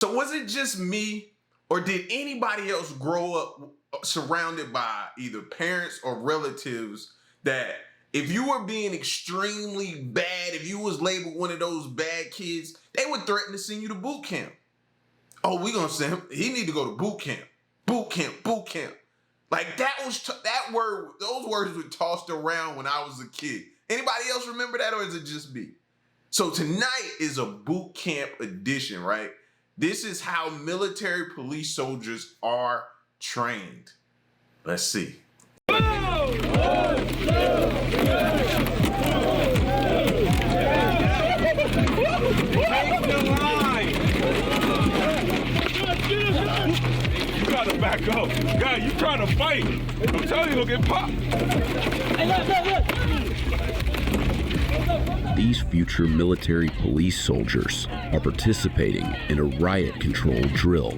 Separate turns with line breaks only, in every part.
So was it just me, or did anybody else grow up surrounded by either parents or relatives that if you were being extremely bad, if you was labeled one of those bad kids, they would threaten to send you to boot camp? Oh, we gonna send him. He need to go to boot camp. Boot camp, boot camp. Like that word, those words were tossed around when I was a kid. Anybody else remember that, or is it just me? So tonight is a boot camp edition, right? This is how military police soldiers are trained. Let's see.
You gotta back up. Guy, you trying to fight. I'm telling you, you'll get popped.
These future military police soldiers are participating in a riot control drill,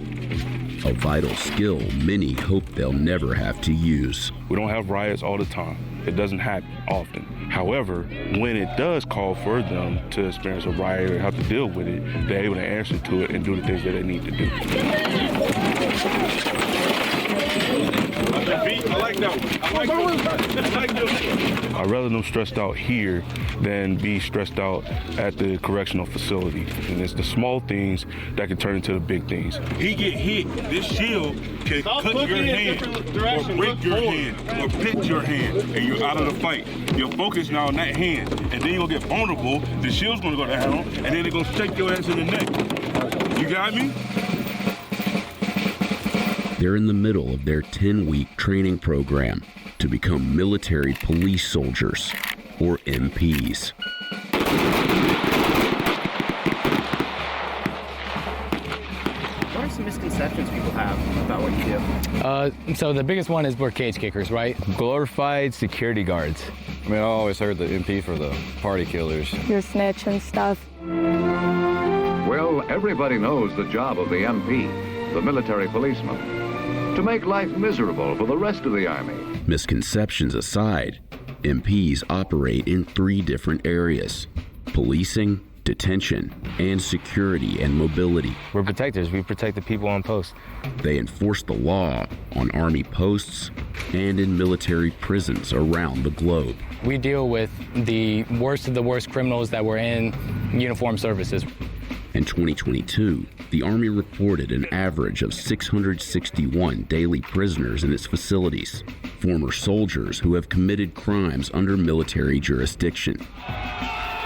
a vital skill many hope they'll never have to use.
We don't have riots all the time. It doesn't happen often. However, when it does call for them to experience a riot or have to deal with it, they're able to answer to it and do the things that they need to do. I like that one. I'd rather them stressed out here than be stressed out at the correctional facility. And it's the small things that can turn into the big things. He get hit, this shield can cut your hand, or break your hand, or pinch your hand, and you're out of the fight. You're focused now on that hand, and then you'll get vulnerable. The shield's gonna go down, and then they're gonna shake your ass in the neck. You got me?
They're in the middle of their 10-week training program to become military police soldiers, or MPs.
What are some misconceptions people have about what you do?
So the biggest one is we're cage kickers, right?
Glorified security guards.
I mean, I always heard the MP for the party killers.
You're snitch and stuff.
Well, everybody knows the job of the MP, the military policeman, to make life miserable for the rest of the Army.
Misconceptions aside, MPs operate in 3 different areas: policing, detention, and security and mobility.
We're protectors. We protect the people on post.
They enforce the law on Army posts and in military prisons around the globe.
We deal with the worst of the worst criminals that were in uniformed services.
In 2022, the Army reported an average of 661 daily prisoners in its facilities, former soldiers who have committed crimes under military jurisdiction.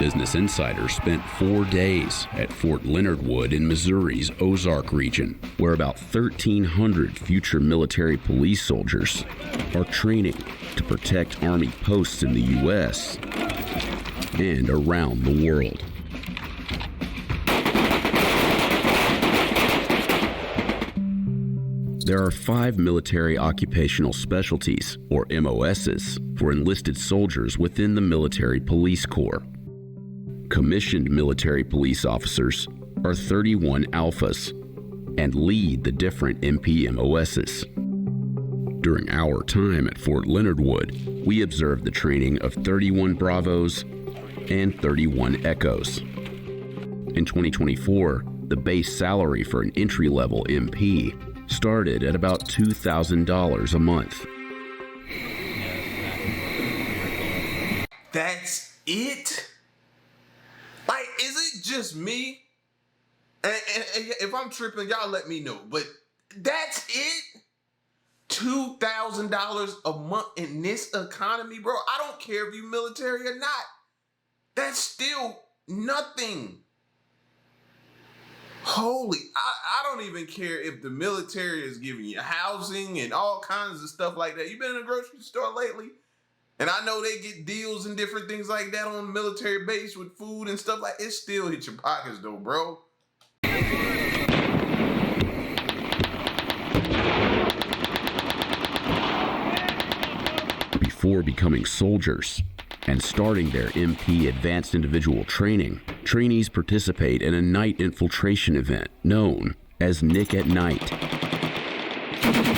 Business Insider spent 4 days at Fort Leonard Wood in Missouri's Ozark region, where about 1,300 future military police soldiers are training to protect Army posts in the U.S. and around the world. There are 5 military occupational specialties, or MOSs, for enlisted soldiers within the Military Police Corps. Commissioned military police officers are 31 alphas and lead the different MP MOSs. During our time at Fort Leonard Wood, we observed the training of 31 Bravos and 31 Echoes. In 2024, the base salary for an entry-level MP started at about $2,000 a month.
That's it? Like, is it just me? And if I'm tripping, y'all let me know. But that's it? $2,000 a month in this economy, bro? I don't care if you're military or not. That's still nothing. Holy, I don't even care if the military is giving you housing and all kinds of stuff like that. You been in a grocery store lately? And I know they get deals and different things like that on military base with food and stuff like it. Still hit your pockets though, bro.
Before becoming soldiers and starting their MP Advanced Individual Training, trainees participate in a night infiltration event known as Nick at Night.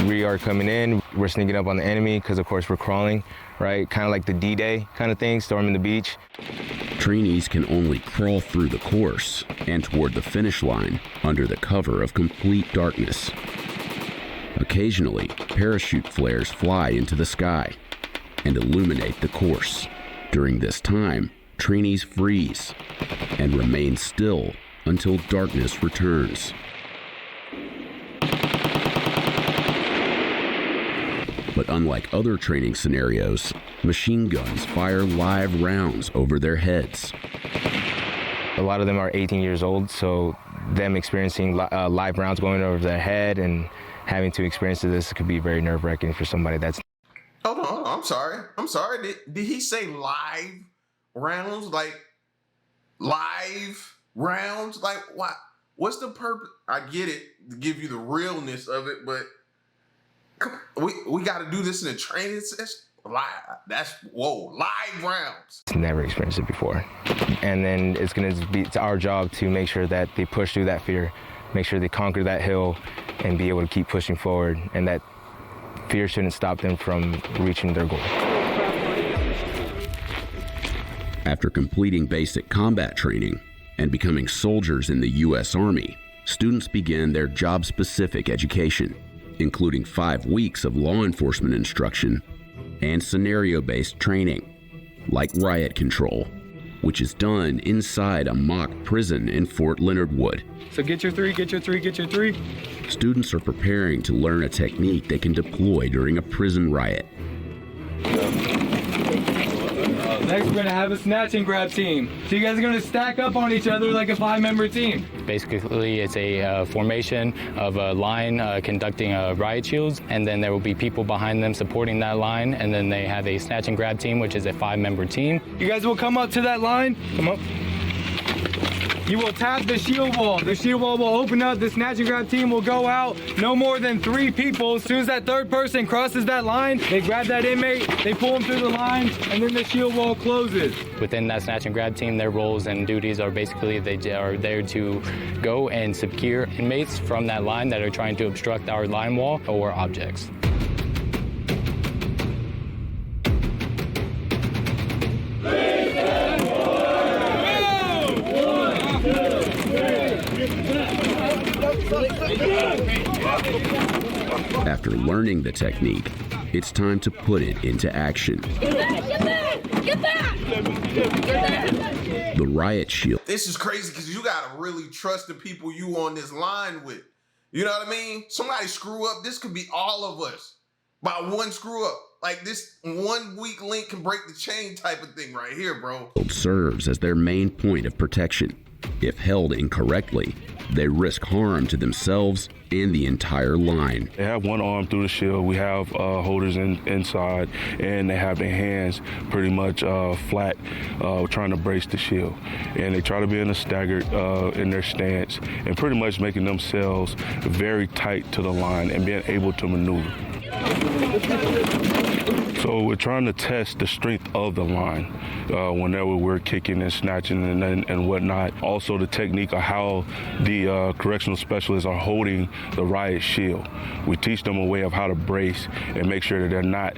We are coming in, we're sneaking up on the enemy because of course we're crawling, right? Kind of like the D-Day kind of thing, storming the beach.
trainees can only crawl through the course and toward the finish line under the cover of complete darkness. Occasionally, parachute flares fly into the sky and illuminate the course. During this time, trainees freeze and remain still until darkness returns. But unlike other training scenarios, machine guns fire live rounds over their heads.
A lot of them are 18 years old, so them experiencing live rounds going over their head and having to experience this could be very nerve-wracking for somebody that's...
Hold on. I'm sorry. Did he say live rounds? Like, live rounds? Like, what? What's the purpose? I get it, to give you the realness of it, but we got to do this in a training session? Live. Live rounds.
Never experienced it before. And then it's going to be our job to make sure that they push through that fear, make sure they conquer that hill and be able to keep pushing forward, and that fear shouldn't stop them from reaching their goal.
After completing basic combat training and becoming soldiers in the U.S. Army, students begin their job-specific education, including 5 weeks of law enforcement instruction and scenario-based training, like riot control, which is done inside a mock prison in Fort Leonard Wood.
So get your three.
Students are preparing to learn a technique they can deploy during a prison riot.
Next, we're gonna have a snatch and grab team. So you guys are gonna stack up on each other like a 5-member team.
Basically, it's a formation of a line conducting riot shields, and then there will be people behind them supporting that line, and then they have a snatch and grab team, which is a 5-member team.
You guys will come up to that line. Come up. You will tap the shield wall. The shield wall will open up. The snatch and grab team will go out. No more than 3 people. As soon as that third person crosses that line, they grab that inmate, they pull him through the line, and then the shield wall closes.
Within that snatch and grab team, their roles and duties are basically they are there to go and secure inmates from that line that are trying to obstruct our line wall or objects.
After learning the technique, it's time to put it into action.
Get back!
The riot shield.
This is crazy because you got to really trust the people you on this line with. You know what I mean? Somebody screw up, this could be all of us. By one screw up. Like this one weak link can break the chain type of thing right here, bro.
Serves as their main point of protection. If held incorrectly, they risk harm to themselves and the entire line.
They have one arm through the shield. We have holders inside, and they have their hands pretty much flat, trying to brace the shield. And they try to be in a staggered in their stance, and pretty much making themselves very tight to the line and being able to maneuver. So we're trying to test the strength of the line whenever we're kicking and snatching and whatnot. Also the technique of how the correctional specialists are holding the riot shield. We teach them a way of how to brace and make sure that they're not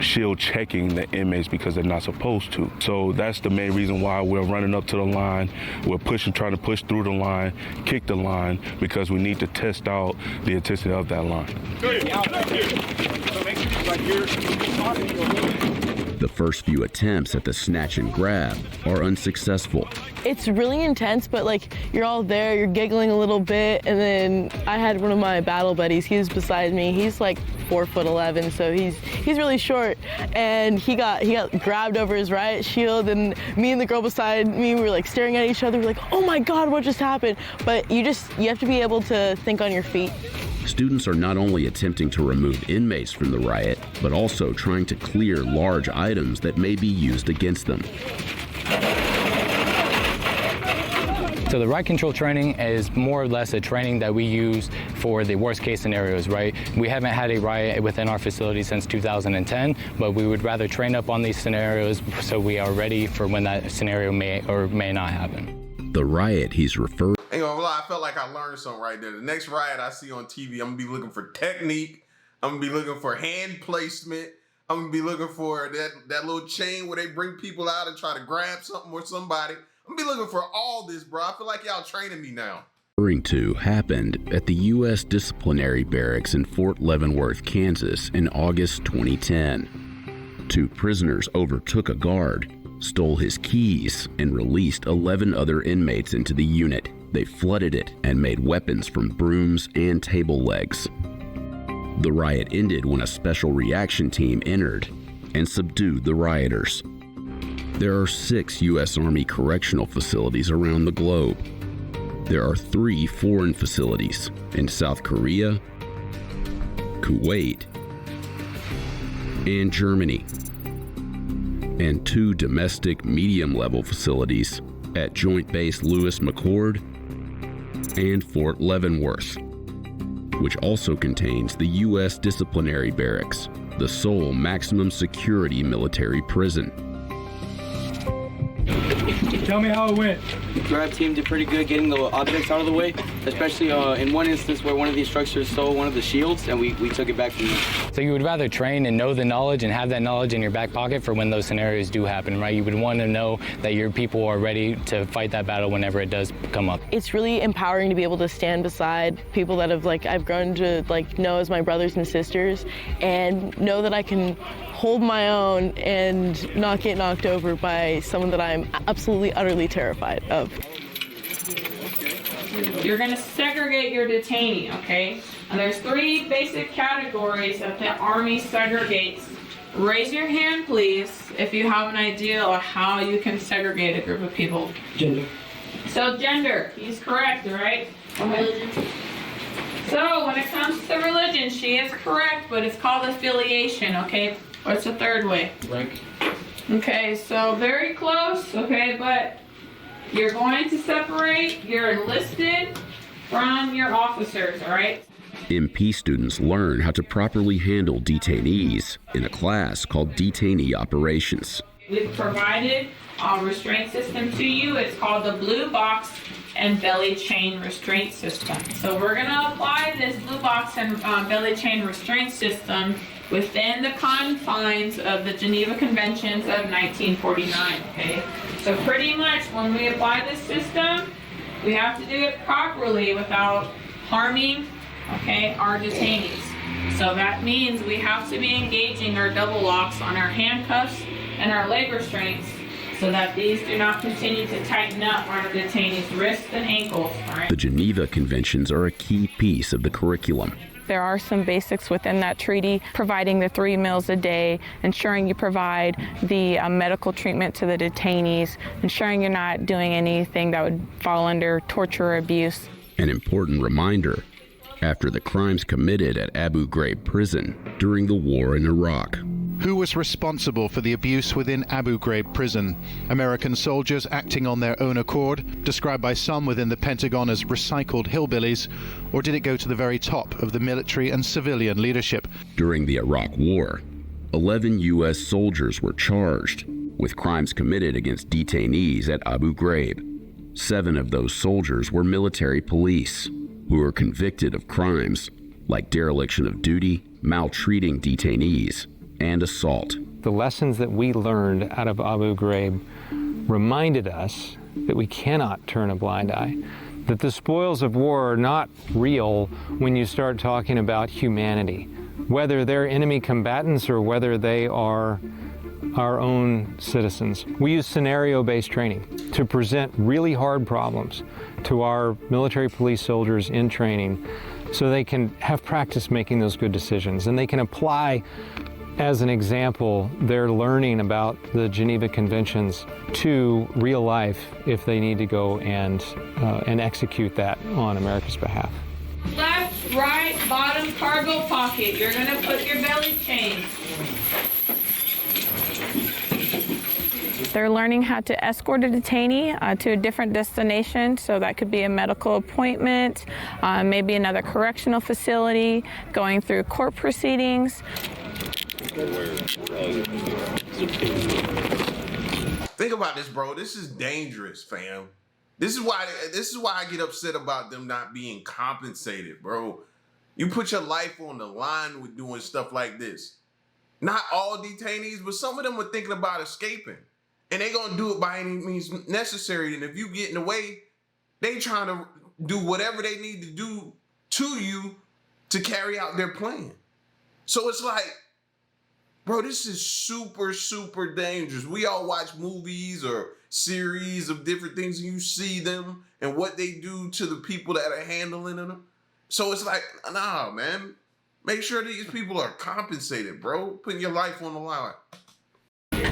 shield checking the inmates because they're not supposed to. So that's the main reason why we're running up to the line. We're trying to push through the line, kick the line, because we need to test out the intensity of that line.
The first few attempts at the snatch and grab are unsuccessful.
It's really intense, but like you're all there, you're giggling a little bit, and then I had one of my battle buddies, he was beside me. He's like 4'11", so he's really short, and he got grabbed over his riot shield, and me and the girl beside me were like staring at each other, we're like, oh my God, what just happened? But you have to be able to think on your feet.
Students are not only attempting to remove inmates from the riot, but also trying to clear large items that may be used against them.
So the riot control training is more or less a training that we use for the worst case scenarios, right? We haven't had a riot within our facility since 2010, but we would rather train up on these scenarios so we are ready for when that scenario may or may not happen.
The riot he's referred.
Ain't gonna lie, I felt like I learned something right there. The next riot I see on TV, I'm gonna be looking for technique. I'm gonna be looking for hand placement. I'm gonna be looking for that little chain where they bring people out and try to grab something or somebody. I'm gonna be looking for all this, bro. I feel like y'all training me now.
Referring to happened at the U.S. Disciplinary Barracks in Fort Leavenworth, Kansas in August 2010. 2 prisoners overtook a guard, stole his keys, and released 11 other inmates into the unit. They flooded it and made weapons from brooms and table legs. The riot ended when a special reaction team entered and subdued the rioters. There are 6 U.S. Army correctional facilities around the globe. There are 3 foreign facilities in South Korea, Kuwait, and Germany, and 2 domestic medium-level facilities at Joint Base Lewis McChord and Fort Leavenworth, which also contains the U.S. Disciplinary Barracks, the sole maximum security military prison.
Tell me how it went.
The grab team did pretty good getting the objects out of the way, especially in one instance where one of the instructors stole one of the shields and we took it back from them.
So you would rather train and know the knowledge and have that knowledge in your back pocket for when those scenarios do happen, right? You would want to know that your people are ready to fight that battle whenever it does come up.
It's really empowering to be able to stand beside people that I've grown to know as my brothers and sisters, and know that I can hold my own and not get knocked over by someone that I'm absolutely, utterly terrified of.
You're going to segregate your detainee, okay? And there's 3 basic categories that the Army segregates. Raise your hand, please, if you have an idea of how you can segregate a group of people.
Gender.
So gender, he's correct, right? Religion. So when it comes to religion, she is correct, but it's called affiliation, okay? What's the third way?
Rank.
Okay, so very close, okay, but you're going to separate your enlisted from your officers, all right?
MP students learn how to properly handle detainees in a class called Detainee Operations.
We've provided a restraint system to you. It's called the Blue Box and Belly Chain Restraint System. So we're gonna apply this Blue Box and Belly Chain Restraint System within the confines of the Geneva Conventions of 1949, okay? So pretty much when we apply this system, we have to do it properly without harming, okay, our detainees. So that means we have to be engaging our double locks on our handcuffs and our leg restraints so that these do not continue to tighten up on our detainees' wrists and ankles, all right?
The Geneva Conventions are a key piece of the curriculum.
There are some basics within that treaty, providing the 3 meals a day, ensuring you provide the medical treatment to the detainees, ensuring you're not doing anything that would fall under torture or abuse.
An important reminder after the crimes committed at Abu Ghraib prison during the war in Iraq.
Who was responsible for the abuse within Abu Ghraib prison? American soldiers acting on their own accord, described by some within the Pentagon as recycled hillbillies, or did it go to the very top of the military and civilian leadership?
During the Iraq War, 11 U.S. soldiers were charged with crimes committed against detainees at Abu Ghraib. 7 of those soldiers were military police who were convicted of crimes like dereliction of duty, maltreating detainees, and assault.
The lessons that we learned out of Abu Ghraib reminded us that we cannot turn a blind eye, that the spoils of war are not real when you start talking about humanity, whether they're enemy combatants or whether they are our own citizens. We use scenario-based training to present really hard problems to our military police soldiers in training so they can have practice making those good decisions, and they can apply, as an example, their learning about the Geneva Conventions to real life if they need to go and execute that on America's behalf.
Left, right, bottom cargo pocket. You're gonna put your belly chain.
They're learning how to escort a detainee to a different destination, so that could be a medical appointment, maybe another correctional facility, going through court proceedings.
Think about this, bro. This is dangerous, fam. This is why I get upset about them not being compensated, bro. You put your life on the line with doing stuff like this. not all detainees, but some of them are thinking about escaping. And they're going to do it by any means necessary. And if you get in the way, they trying to do whatever they need to do to you to carry out their plan. So it's like, bro, this is super, super dangerous. We all watch movies or series of different things, and you see them and what they do to the people that are handling them. So it's like, nah, man. Make sure these people are compensated, bro. Putting your life on the line.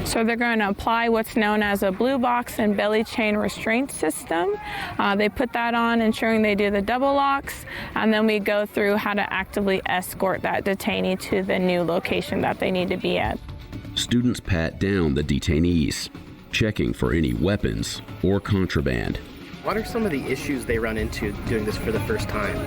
So they're going to apply what's known as a blue box and belly chain restraint system. They put that on, ensuring they do the double locks, and then we go through how to actively escort that detainee to the new location that they need to be at.
Students pat down the detainees, checking for any weapons or contraband.
What are some of the issues they run into doing this for the first time?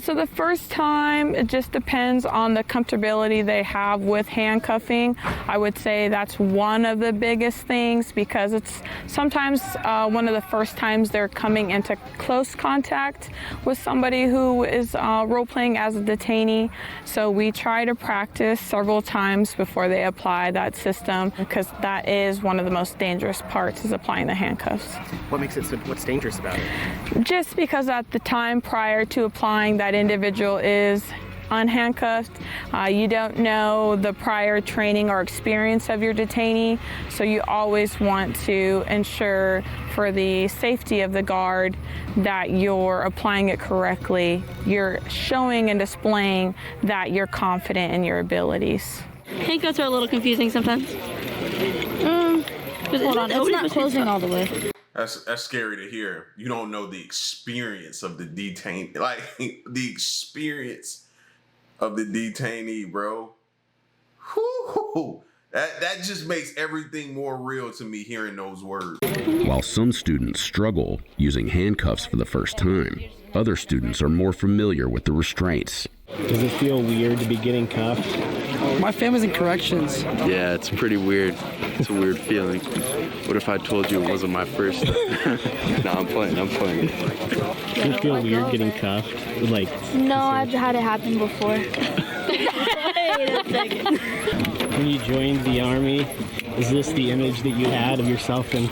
So the first time, it just depends on the comfortability they have with handcuffing. I would say that's one of the biggest things, because it's sometimes one of the first times they're coming into close contact with somebody who is role-playing as a detainee. So we try to practice several times before they apply that system, because that is one of the most dangerous parts, is applying the handcuffs.
What makes it so, what's dangerous about it?
Just because at the time prior to applying, that individual is unhandcuffed. You don't know the prior training or experience of your detainee, so you always want to ensure, for the safety of the guard, that you're applying it correctly. You're showing and displaying that you're confident in your abilities.
Handcuffs are a little confusing sometimes.
Hold on, it's not closing all the way.
That's scary to hear. You don't know the experience of the detainee, like the experience of the detainee, bro. Whew. That just makes everything more real to me hearing those words.
While some students struggle using handcuffs for the first time, other students are more familiar with the restraints.
Does it feel weird to be getting cuffed?
My family's in corrections.
Yeah, it's pretty weird. It's a weird feeling. What if I told you it wasn't my first? No, I'm playing.
Does it feel weird getting cuffed? Like,
no, I've had it happen before. Wait a second.
When you joined the Army, is this the image that you had of yourself in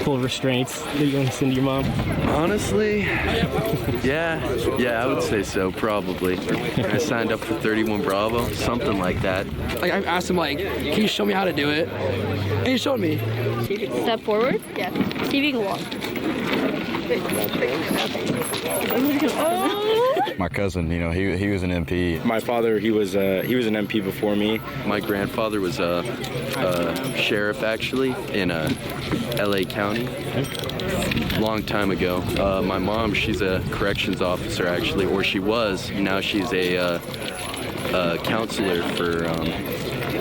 full restraints that you want to send to your mom?
Honestly, yeah, I would say so, probably. I signed up for 31 Bravo, something like that.
Like, I asked him, like, can you show me how to do it? And he showed me.
Step forward? Yeah. See if you can walk.
My cousin, he was an MP.
My father, he was an MP before me.
My grandfather was a sheriff, actually, in LA County. Long time ago. My mom, she's a corrections officer, actually, or she was. Now she's a counselor for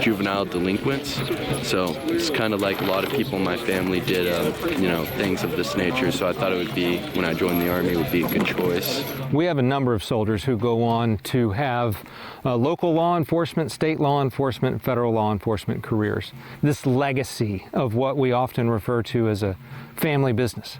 juvenile delinquents. So it's kind of like a lot of people in my family did, things of this nature. So I thought it would be, when I joined the Army, it would be a good choice.
We have a number of soldiers who go on to have local law enforcement, state law enforcement, federal law enforcement careers. This legacy of what we often refer to as a family business.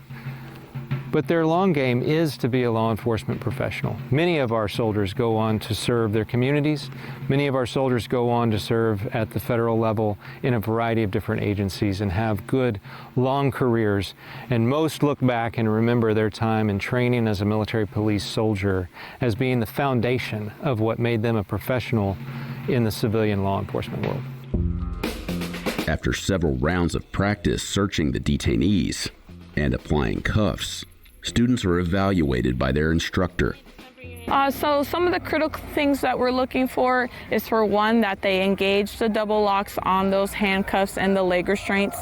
But their long game is to be a law enforcement professional. Many of our soldiers go on to serve their communities. Many of our soldiers go on to serve at the federal level in a variety of different agencies and have good, long careers. And most look back and remember their time in training as a military police soldier as being the foundation of what made them a professional in the civilian law enforcement world.
After several rounds of practice searching the detainees and applying cuffs, students are evaluated by their instructor.
So some of the critical things that we're looking for is, for one, that they engage the double locks on those handcuffs and the leg restraints.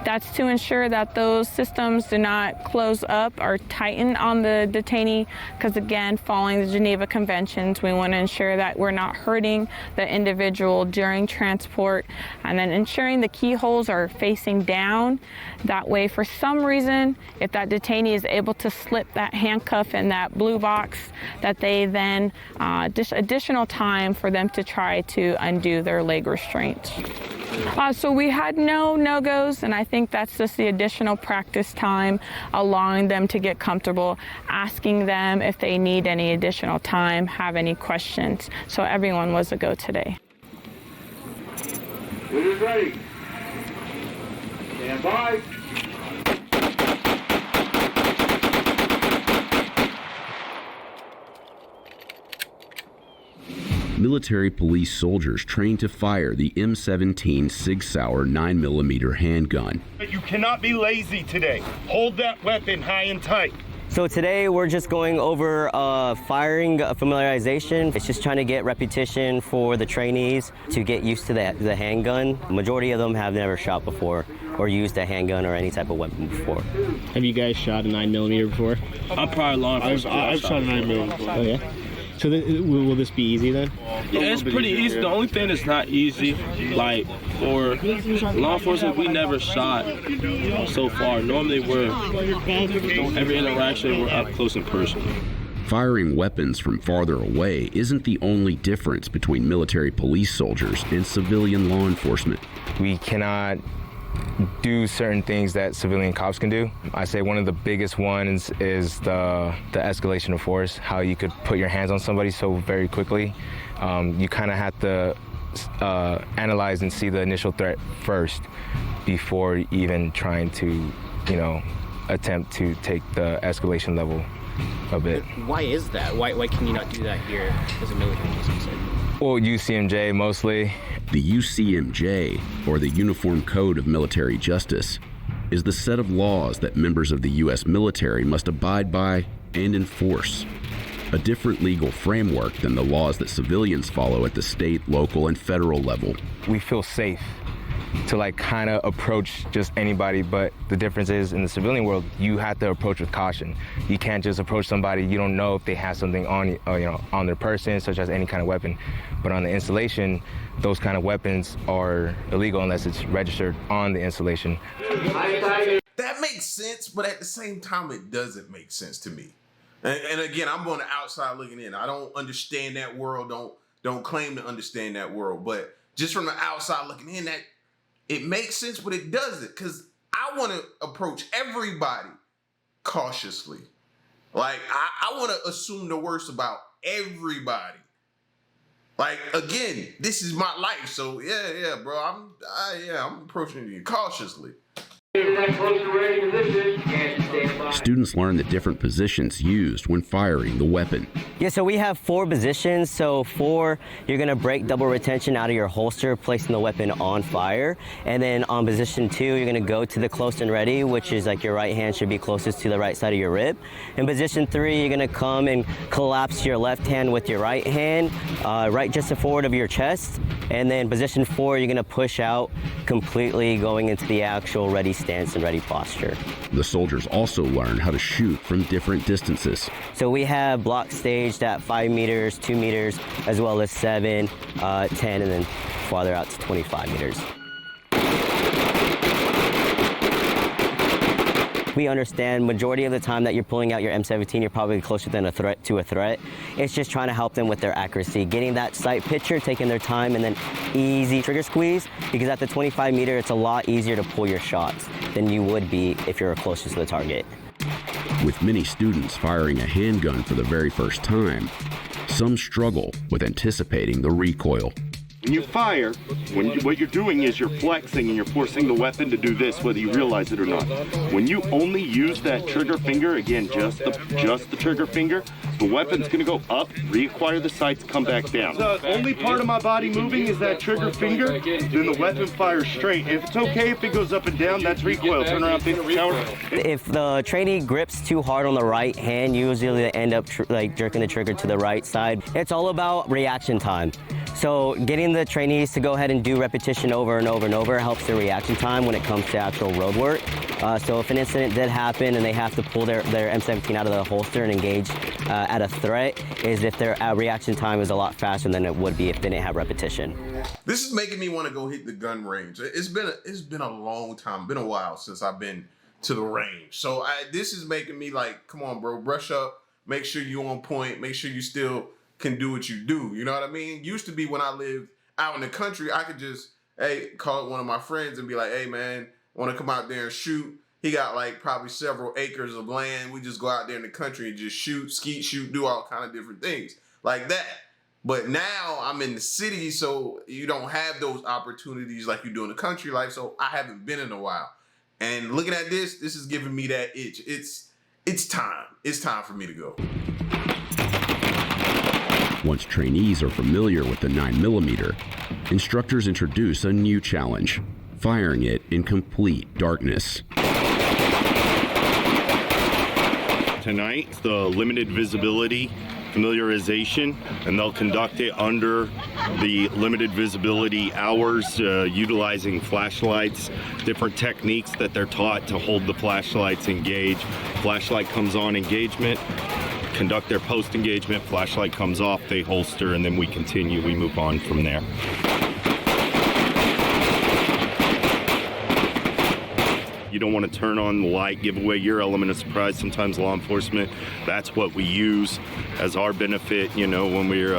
That's to ensure that those systems do not close up or tighten on the detainee, because again, following the Geneva Conventions, we want to ensure that we're not hurting the individual during transport, and then ensuring the keyholes are facing down. That way, for some reason, if that detainee is able to slip that handcuff in that blue box, that they then just additional time for them to try to undo their leg restraints. So we had no no-goes, and I think that's just the additional practice time, allowing them to get comfortable, asking them if they need any additional time, have any questions. So everyone was a go today.
Shooters ready. Stand by.
Military police soldiers trained to fire the M17 Sig Sauer 9mm handgun.
You cannot be lazy today. Hold that weapon high and tight.
So today we're just going over firing familiarization. It's just trying to get repetition for the trainees to get used to the handgun. The majority of them have never shot before or used a handgun or any type of weapon before.
Have you guys shot a 9mm before?
I'm probably law enforcement.
I've shot a 9mm before. Oh yeah? So will this be easy then?
Yeah, it's pretty easy. The only thing that's not easy, like for law enforcement, we never shot so far. Normally every interaction we're up close and personal.
Firing weapons from farther away isn't the only difference between military police soldiers and civilian law enforcement.
We cannot do certain things that civilian cops can do. I say one of the biggest ones is the escalation of force, how you could put your hands on somebody so very quickly. You kind of have to analyze and see the initial threat first before even trying to, attempt to take the escalation level a bit.
Why is that? Why can you not do that here as a military officer?
Well, UCMJ mostly.
The UCMJ, or the Uniform Code of Military Justice, is the set of laws that members of the U.S. military must abide by and enforce. A different legal framework than the laws that civilians follow at the state, local, and federal level.
We feel safe to kind of approach just anybody, but the difference is in the civilian world, you have to approach with caution. You can't just approach somebody, you don't know if they have something on on their person, such as any kind of weapon. But on the installation, those kind of weapons are illegal unless it's registered on the installation.
That makes sense, but at the same time, it doesn't make sense to me. And again, I'm on the outside looking in. I don't understand that world. Don't claim to understand that world. But just from the outside looking in, that it makes sense, but it doesn't. Because I want to approach everybody cautiously. Like I want to assume the worst about everybody. Like, again, this is my life, so yeah, bro. I'm approaching you cautiously.
Students learn the different positions used when firing the weapon.
Yeah, so we have 4 positions. So 4, you're gonna break double retention out of your holster, placing the weapon on fire. And then on position 2, you're gonna go to the close and ready, which is like your right hand should be closest to the right side of your rib. In position 3, you're gonna come and collapse your left hand with your right hand, right just forward of your chest. And then position 4, you're gonna push out completely, going into the actual ready stance and ready posture.
The soldiers also learn how to shoot from different distances.
So we have blocks staged at 5 meters, 2 meters, as well as 7, 10, and then farther out to 25 meters. We understand majority of the time that you're pulling out your M17, you're probably closer than a threat. It's just trying to help them with their accuracy, getting that sight picture, taking their time, and then easy trigger squeeze, because at the 25 meter, it's a lot easier to pull your shots than you would be if you're closest to the target.
With many students firing a handgun for the very first time, some struggle with anticipating the recoil.
When you fire, what you're doing is you're flexing and you're forcing the weapon to do this, whether you realize it or not. When you only use that trigger finger, again, just the trigger finger, the weapon's gonna go up, reacquire the sights, come back down. The only part of my body moving is that trigger finger, then the weapon fires straight. If it's okay if it goes up and down, that's recoil. Turn around, face the shower.
If the trainee grips too hard on the right hand, usually they end up jerking the trigger to the right side. It's all about reaction time. So getting the trainees to go ahead and do repetition over and over and over helps their reaction time when it comes to actual road work. So if an incident did happen and they have to pull their M17 out of the holster and engage at a threat, is if their reaction time is a lot faster than it would be if they didn't have repetition.
This is making me want to go hit the gun range. It's been a long time, been a while since I've been to the range. So this is making me like, come on, bro, brush up, make sure you on point, make sure you still can do what you do. You know what I mean? Used to be when I lived out in the country, I could just, call one of my friends and be like, hey man, want to come out there and shoot? He got like probably several acres of land. We just go out there in the country and just shoot, skeet shoot, do all kind of different things like that. But now I'm in the city, so you don't have those opportunities like you do in the country life. So I haven't been in a while. And looking at this is giving me that itch. It's time. It's time for me to go.
Once trainees are familiar with the 9mm, instructors introduce a new challenge, firing it in complete darkness.
Tonight, the limited visibility familiarization, and they'll conduct it under the limited visibility hours, utilizing flashlights, different techniques that they're taught to hold the flashlights engaged. Flashlight comes on, engagement, conduct their post engagement, flashlight comes off, they holster, and then we continue, we move on from there. You don't want to turn on the light, give away your element of surprise. Sometimes law enforcement, that's what we use as our benefit, you know, when we're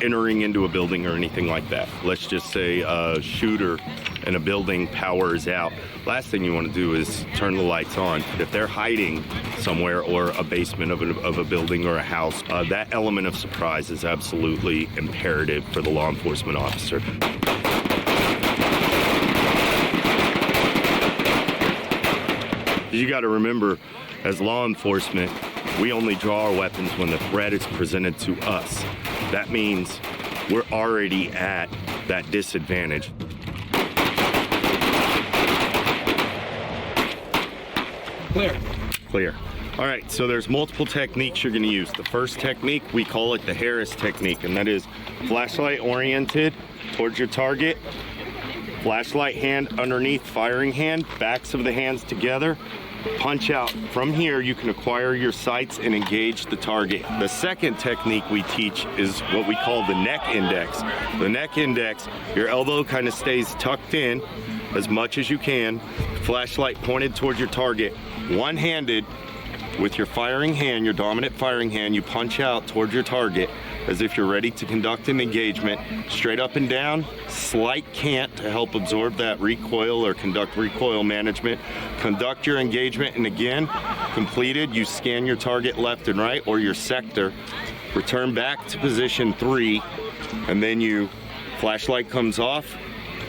entering into a building or anything like that. Let's just say a shooter in a building, power is out. Last thing you want to do is turn the lights on. If they're hiding somewhere or a basement of a building or a house, that element of surprise is absolutely imperative for the law enforcement officer. You got to remember, as law enforcement, we only draw our weapons when the threat is presented to us. That means we're already at that disadvantage.
Clear.
Clear. All right, so there's multiple techniques you're going to use. The first technique, we call it the Harris technique, and that is flashlight oriented towards your target, flashlight hand underneath firing hand, backs of the hands together, punch out. From here, you can acquire your sights and engage the target. The second technique we teach is what we call the neck index. The neck index, your elbow kind of stays tucked in as much as you can, flashlight pointed towards your target, one-handed with your firing hand, your dominant firing hand, you punch out towards your target as if you're ready to conduct an engagement, straight up and down, slight cant to help absorb that recoil or conduct recoil management. Conduct your engagement, and again, completed, you scan your target left and right or your sector, return back to position 3, and then you, flashlight comes off,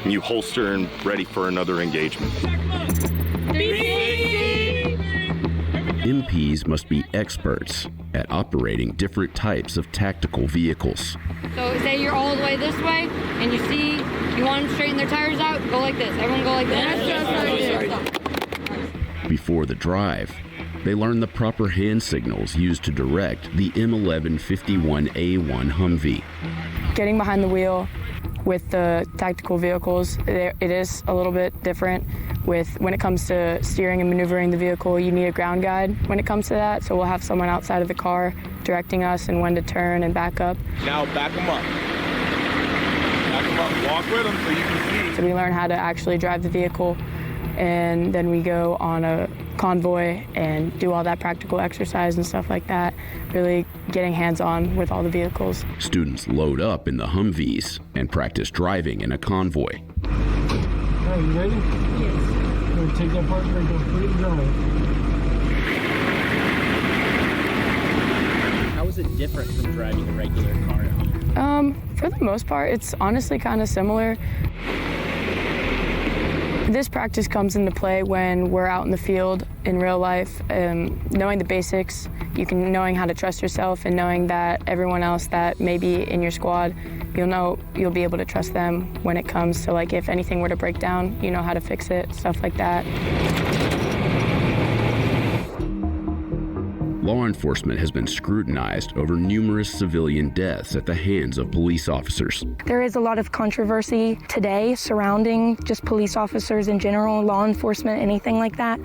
and you holster and ready for another engagement.
MPs must be experts at operating different types of tactical vehicles.
So say you're all the way this way, and you see you want them to straighten their tires out, go like this. Everyone go like this.
Before the drive, they learn the proper hand signals used to direct the M1151A1 Humvee.
Getting behind the wheel with the tactical vehicles, it is a little bit different. When it comes to steering and maneuvering the vehicle, you need a ground guide when it comes to that. So we'll have someone outside of the car directing us and when to turn and back up.
Now back them up. Back them up. Walk with them so you can see.
So we learn how to actually drive the vehicle, and then we go on a convoy and do all that practical exercise and stuff like that, really getting hands-on with all the vehicles.
Students load up in the Humvees and practice driving in a convoy.
All right, you ready? Yes. We're gonna take that part and go free to drive.
How is it different from driving a regular car?
For the most part, it's honestly kind of similar. This practice comes into play when we're out in the field in real life, knowing the basics, knowing how to trust yourself, and knowing that everyone else that may be in your squad, you'll be able to trust them when it comes to, like, if anything were to break down, you know how to fix it, stuff like that.
Law enforcement has been scrutinized over numerous civilian deaths at the hands of police officers.
There is a lot of controversy today surrounding just police officers in general, law enforcement, anything like that.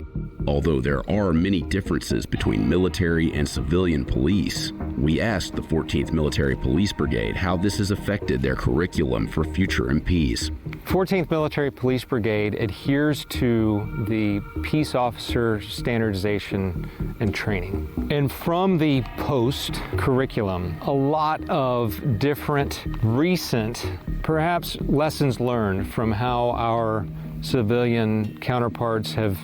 Although there are many differences between military and civilian police, we asked the 14th Military Police Brigade how this has affected their curriculum for future MPs.
14th Military Police Brigade adheres to the peace officer standardization and training. And from the post curriculum, a lot of different recent, perhaps lessons learned from how our civilian counterparts have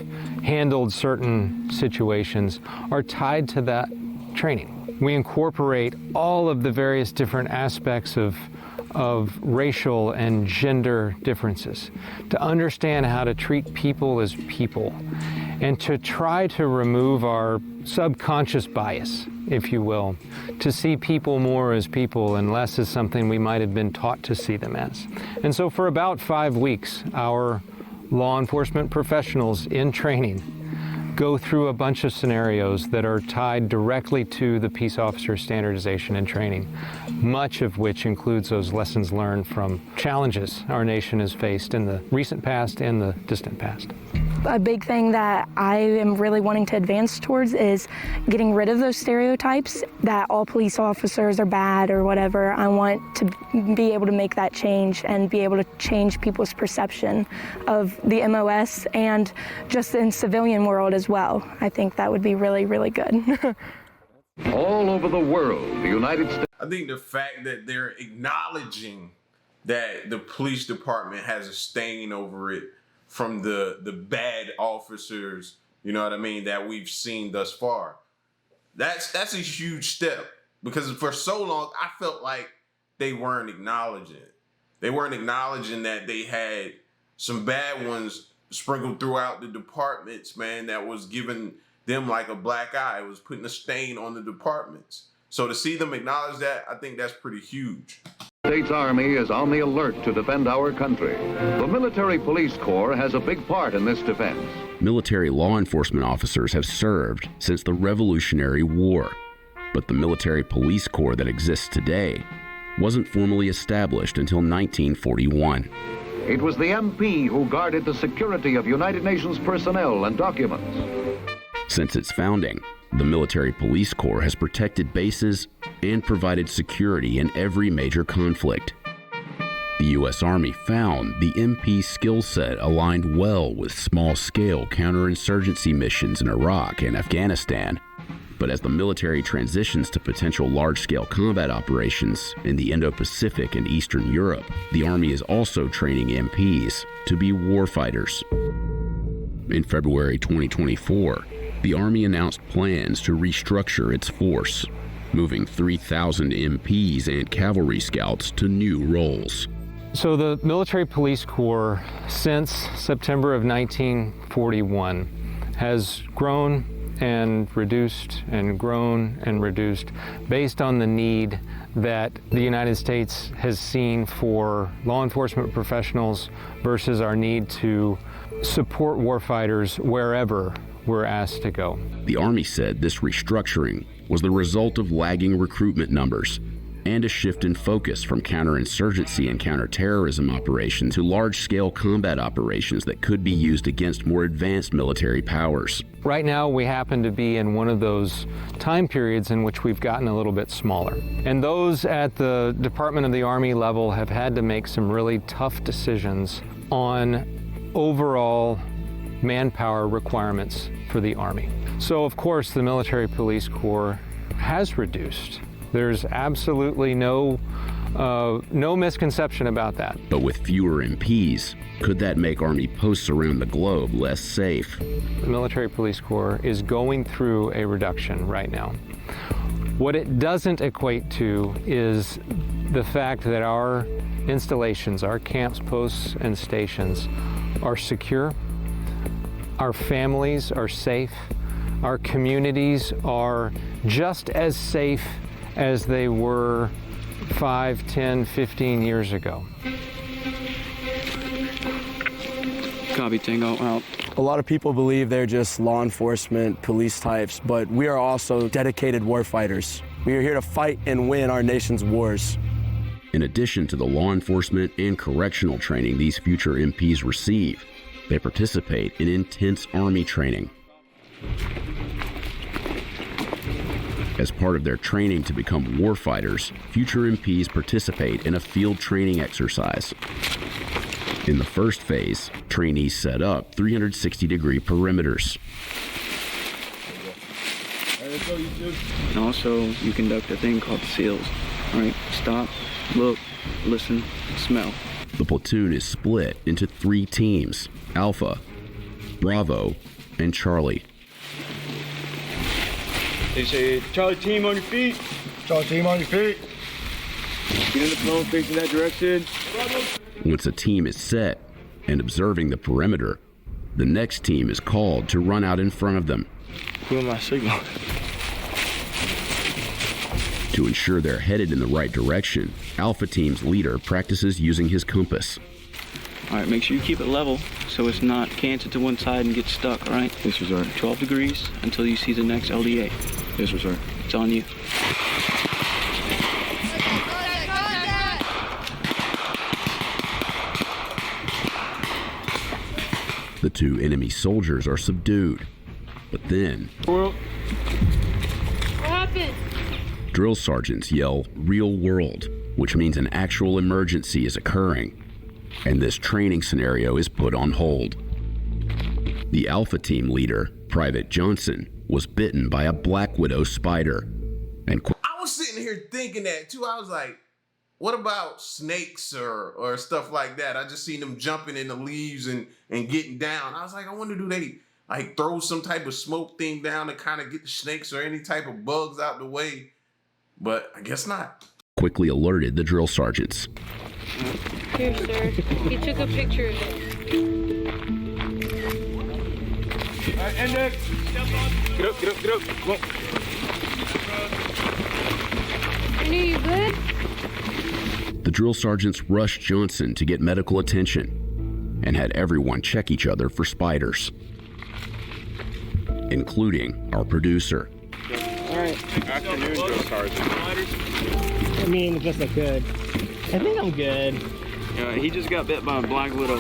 handled certain situations are tied to that training. we incorporate all of the various different aspects of racial and gender differences, to understand how to treat people as people, and to try to remove our subconscious bias, if you will, to see people more as people and less as something we might have been taught to see them as. And so for about 5 weeks, our law enforcement professionals in training go through a bunch of scenarios that are tied directly to the peace officer standardization and training, much of which includes those lessons learned from challenges our nation has faced in the recent past and the distant past.
A big thing that I am really wanting to advance towards is getting rid of those stereotypes that all police officers are bad or whatever. I want to be able to make that change and be able to change people's perception of the MOS and just in civilian world as well. I think that would be really, really good.
All over the world, the United States.
I think the fact that they're acknowledging that the police department has a stain over it from the bad officers, you know what I mean, that we've seen thus far. That's a huge step, because for so long I felt like they weren't acknowledging it. They weren't acknowledging that they had some bad ones sprinkled throughout the departments, man, that was giving them like a black eye. It was putting a stain on the departments. So to see them acknowledge that, I think that's pretty huge.
The States Army is on the alert to defend our country. The Military Police Corps has a big part in this defense.
Military law enforcement officers have served since the Revolutionary War, but the Military Police Corps that exists today wasn't formally established until 1941.
It was the MP who guarded the security of United Nations personnel and documents.
Since its founding, the Military Police Corps has protected bases and provided security in every major conflict. The U.S. Army found the MP skill set aligned well with small-scale counterinsurgency missions in Iraq and Afghanistan. But as the military transitions to potential large-scale combat operations in the Indo-Pacific and Eastern Europe, the Army is also training MPs to be warfighters. In February 2024, the Army announced plans to restructure its force, moving 3,000 MPs and cavalry scouts to new roles.
So the Military Police Corps, since September of 1941, has grown and reduced and grown and reduced based on the need that the United States has seen for law enforcement professionals versus our need to support warfighters wherever we're asked to go.
The Army said this restructuring was the result of lagging recruitment numbers and a shift in focus from counterinsurgency and counterterrorism operations to large-scale combat operations that could be used against more advanced military powers.
Right now, we happen to be in one of those time periods in which we've gotten a little bit smaller. And those at the Department of the Army level have had to make some really tough decisions on overall manpower requirements for the Army. So, of course, the Military Police Corps has reduced. There's absolutely no misconception about that.
But with fewer MPs, could that make Army posts around the globe less safe?
The Military Police Corps is going through a reduction right now. What it doesn't equate to is the fact that our installations, our camps, posts, and stations are secure, our families are safe, our communities are just as safe as they were 5, 10, 15 years ago.
Copy, Tango, out.
A lot of people believe they're just law enforcement, police types, but we are also dedicated warfighters. We are here to fight and win our nation's wars.
In addition to the law enforcement and correctional training these future MPs receive, they participate in intense Army training. As part of their training to become warfighters, future MPs participate in a field training exercise. In the first phase, trainees set up 360-degree perimeters.
And also, you conduct a thing called SEALs. All right, stop, look, listen, smell.
The platoon is split into 3 teams: Alpha, Bravo, and Charlie.
They say, Charlie team on your feet. Charlie team on your feet. Get in the phone facing that direction.
Once a team is set and observing the perimeter, the next team is called to run out in front of them.
Who am I signaling?
To ensure they're headed in the right direction, Alpha Team's leader practices using his compass.
All right, make sure you keep it level so it's not canted to one side and get stuck, all right? Yes, sir. 12 degrees until you see the next LDA. Yes, sir. It's on you.
The two enemy soldiers are subdued, but then
What happened?
drill sergeants yell "real world," which means an actual emergency is occurring, and this training scenario is put on hold. The Alpha Team leader, Private Johnson, was bitten by a black widow spider, and
I was sitting here thinking that too. I was like, what about snakes or stuff like that? I just seen them jumping in the leaves and getting down. I was like, I wonder, do they like throw some type of smoke thing down to kind of get the snakes or any type of bugs out the way? But I guess not.
quickly alerted the drill sergeants.
Here, sir. He took a picture of it.
All right, index. Get up, get up, get up. Come on.
Are you good?
The drill sergeants rushed Johnson to get medical attention and had everyone check each other for spiders, including our producer.
All right.
Afternoon, drill sergeant.
I mean, the best I could. I think I'm good.
He just got bit by a black widow.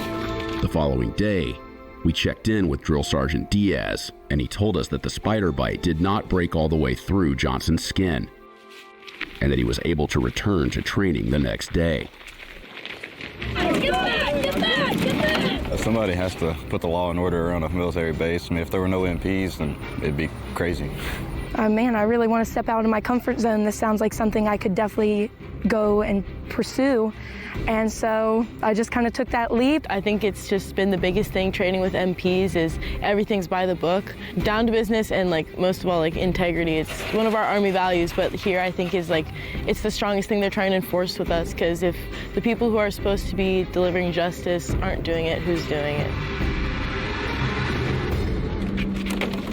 The following day, we checked in with Drill Sergeant Diaz, and he told us that the spider bite did not break all the way through Johnson's skin, and that he was able to return to training the next day.
Get back! Get back! Get back!
Somebody has to put the law and order around a military base. I mean, if there were no MPs, then it'd be crazy.
Man, I really want to step out of my comfort zone. This sounds like something I could definitely go and pursue. And so I just kind of took that leap.
I think it's just been the biggest thing training with MPs is everything's by the book, down to business, and like most of all, like integrity. It's one of our Army values, but here I think is like, it's the strongest thing they're trying to enforce with us, because if the people who are supposed to be delivering justice aren't doing it, who's doing it?